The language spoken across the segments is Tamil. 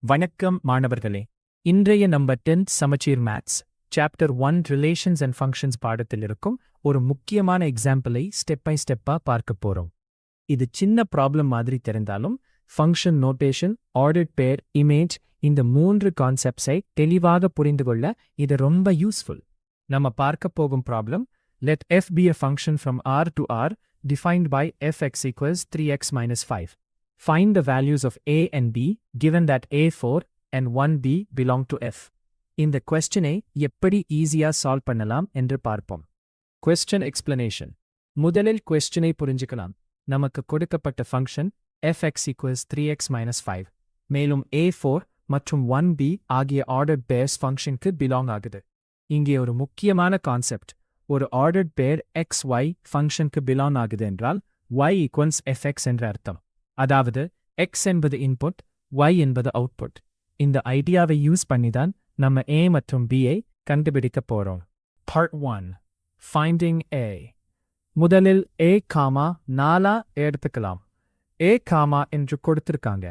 வணக்கம் மாணவர்களே. இன்றைய நம்ம 10th சமச்சீர் maths chapter 1 relations and functions பாடத்தில் இருக்கும் ஒரு முக்கியமான எக்ஸாம்பிளை ஸ்டெப் பை ஸ்டெப்பா பார்க்க போறோம். இது சின்ன ப்ராப்ளம் மாதிரி தெரிந்தாலும் ஃபங்க்ஷன் நோட்டேஷன், ஆர்டர்ட் பேர், இமேஜ் இந்த 3 கான்செப்ட்ஸை தெளிவாக புரிந்து கொள்ள இது ரொம்ப யூஸ்ஃபுல். நம்ம பார்க்க போகும் problem, let f be a function from R to R defined by fx equals 3x minus 5. Find the values of a and b given that a4 and 1b belong to f. இந்த கொஸ்டினை எப்படி ஈஸியா சால்வ் பண்ணலாம் என்று பார்ப்போம். Question explanation. முதலில் கொஸ்டினை புரிஞ்சுக்கலாம். நமக்கு கொடுக்கப்பட்ட function fx equals 3x minus 5. மேலும் a4 மற்றும் 1b ஆகிய ஆர்டர்ட் பேர்ஸ் ஃபங்க்ஷனுக்கு பிலாங் ஆகுது. இங்கே ஒரு முக்கியமான கான்செப்ட், ஒரு ஆர்டர்ட் பேர் xy ஃபங்க்ஷனுக்கு பிலாங் ஆகுது என்றால் y equals fx என்ற அர்த்தம். அதாவது x என்பது இன்புட், y என்பது அவுட்புட். இந்த ஐடியாவை யூஸ் பண்ணிதான் நம்ம a மற்றும் b ஐ கண்டுபிடிக்க போறோம். Part 1. Finding a. முதலில் a, 4 எடுத்துக்கலாம். a, என்று கொடுத்திருக்காங்க.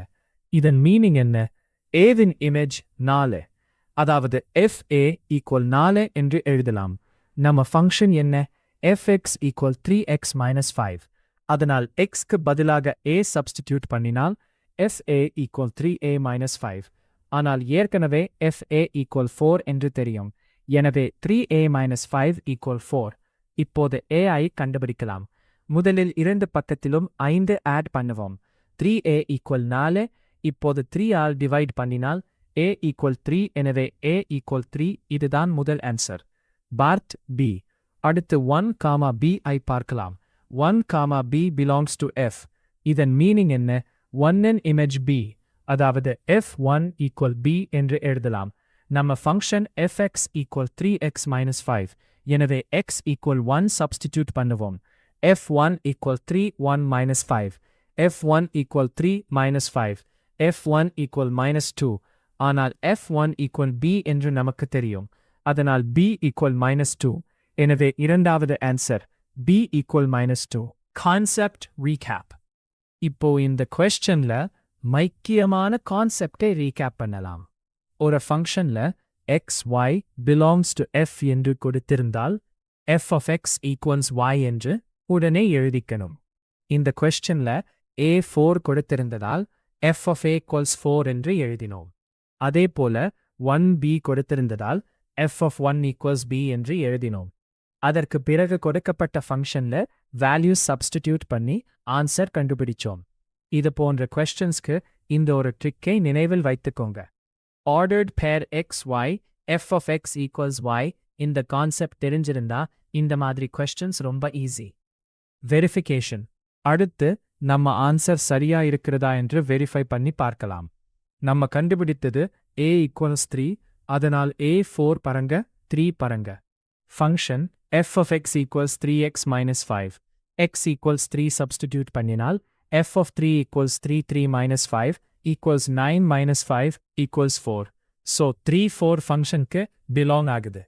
இதன் மீனிங் என்ன? aவின் இமேஜ் 4. அதாவது fa equal 4 என்று எழுதலாம். நம்ம ஃபங்க்ஷன் என்ன? fx equal 3x minus 5. அதனால் xக்கு பதிலாக a சப்ஸ்டிடியூட் பண்ணினால் fa equal 3a minus 5. ஆனால் ஏற்கனவே fa equal 4 என்று தெரியும். எனவே 3a minus 5 equal 4. இப்போது a ஐ கண்டுபிடிக்கலாம். முதலில் இரண்டு பக்கத்திலும் 5 ஆட் பண்ணுவோம். 3a equal 4. இப்போது 3 ஆல் டிவைட் பண்ணினால் a equal 3. எனவே a equal 3. இதுதான் முதல் ஆன்சர். Part b. அடுத்து 1, b ஐ பார்க்கலாம். 1, b belongs to f. இதன் மீனிங் என்ன? 1இன் இமேஜ் b. அதாவது f1 equal b என்று எழுதலாம். நம்ம function fx equal 3x minus 5. எனவே x equal 1 சப்ஸ்டிடியூட் பண்ணுவோம். f1 equal 3, 1 minus 5. f1 equal 3 minus 5. f1 equal minus 2. ஆனால் f1 equal b என்று நமக்கு தெரியும். அதனால் b equal minus 2. எனவே இரண்டாவது answer b equal minus 2. Concept recap. இப்போ இந்த கொஸ்டின்ல முக்கியமான கான்செப்டை ரீகேப் பண்ணலாம். ஒரு ஃபங்க்ஷன்ல xy belongs to f என்று கொடுத்திருந்தால் f of x equals y என்று உடனே எழுதிக்கணும். இந்த கொஸ்டின்ல a4 கொடுத்திருந்ததால் f of a equals 4 என்று எழுதினோம். அதேபோல 1b கொடுத்திருந்ததால் f of 1 equals b என்று எழுதினோம். அதற்கு பிறகு கொடுக்கப்பட்ட ஃபங்க்ஷன்ல வேல்யூஸ் சப்ஸ்டிடியூட் பண்ணி ஆன்சர் கண்டுபிடிச்சோம். இது போன்ற கொஸ்டின்ஸ்க்கு இந்த ஒரு ட்ரிக்கை நினைவில் வைத்துக்கோங்க. Ordered pair xy, f of x equals y இந்த கான்செப்ட் தெரிஞ்சிருந்தா இந்த மாதிரி கொஸ்டின்ஸ் ரொம்ப ஈஸி. வெரிஃபிகேஷன். அடுத்து நம்ம ஆன்சர் சரியா இருக்கிறதா என்று வெரிஃபை பண்ணி பார்க்கலாம். நம்ம கண்டுபிடித்தது a equals 3. அதனால் a4 பரங்க 3 பரங்க. Function f of x equals 3x minus 5. x equals 3 substitute பண்ணினால் f of 3 equals 3 minus 5 equals 9 minus 5 equals 4. So 3, 4 ஃபங்க்ஷனுக்கு belong ஆகுது.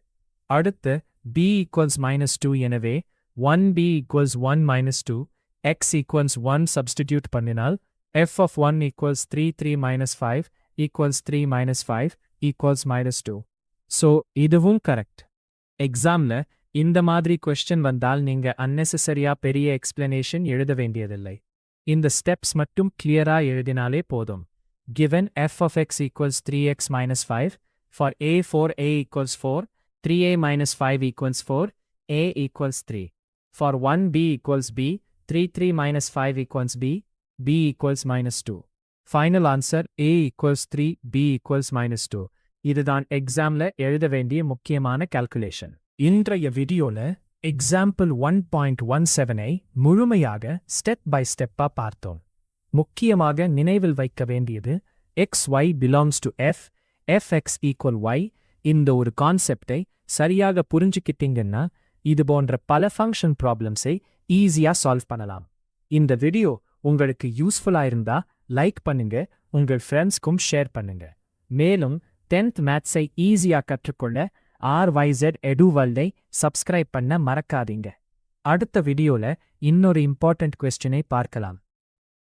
அடுத்து b equals minus 2 எனவே 1b equals 1 minus 2. x equals 1 substitute பண்ணினால் f of 1 equals 3 minus 5 equals 3 minus 5 equals minus 2. So இதுவும் கரெக்ட். எக்ஸாம்ல இந்த மாதிரி கொஸ்டின் வந்தால் நீங்க அன்னெசரியா பெரிய எக்ஸ்பிளனேஷன் எழுத வேண்டியதில்லை. இந்த ஸ்டெப்ஸ் மட்டும் கிளியரா எழுதினாலே போதும். Given f of x equals 3x minus 5, for a4 a equals 4, 3a minus 5 equals 4, a equals 3. For 1b equals b, 3 minus 5 equals b, b equals minus 2. Final answer a equals 3, b equals minus 2. இதுதான் எக்ஸாம்ல எழுத வேண்டிய முக்கியமான கால்குலேஷன். இன்றைய வீடியோல எக்ஸாம்பிள் 1.17ஐ முழுமையாக ஸ்டெப் பை ஸ்டெப்பா பார்த்தோம். முக்கியமாக நினைவில் வைக்க வேண்டியது xy belongs to f, fx equal y இந்த ஒரு கான்செப்டை சரியாக புரிஞ்சுக்கிட்டீங்கன்னா இது போன்ற பல ஃபங்க்ஷன் ப்ராப்ளம்ஸை ஈஸியா சால்வ் பண்ணலாம். இந்த வீடியோ உங்களுக்கு யூஸ்ஃபுல்லா இருந்தா லைக் பண்ணுங்க, உங்கள் ஃப்ரெண்ட்ஸ்க்கும் ஷேர் பண்ணுங்க. மேலும் 10th மேத்ஸை ஈஸியா கற்றுக்கொள்ள RYZ Eduworld-ஐ சப்ஸ்கிரைப் பண்ண மறக்காதீங்க. அடுத்த வீடியோல இன்னொரு இம்பார்ட்டன்ட் கொஸ்டினை பார்க்கலாம்.